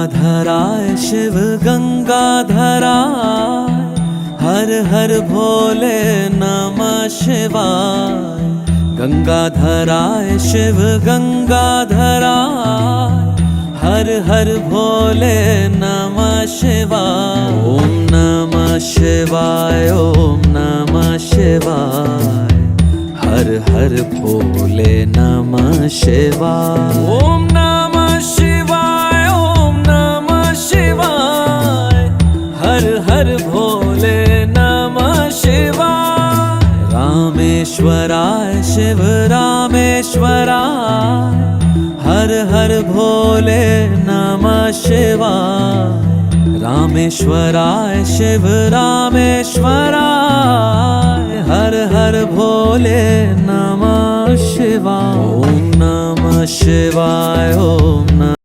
गंगाधराय शिव गंगाधराय, हर हर भोले नमः शिवाय। गंगाधराय शिव गंगाधराय, हर हर भोले नमः शिवाय। ओम नमः शिवाय, ओम नमः शिवाय, हर हर भोले नमः शिवाय। ओम नमः शिवाय, ओम नमः शिवाय, हर हर भोले नमः शिवाय। रामेश्वराय शिव रामेश्वराय, हर हर भोले नमः शिवाय। रामेश्वराय शिव रामेश्वराय, हर हर भोले नमः शिवाय। ओम नमः शिवाय, ओम नमः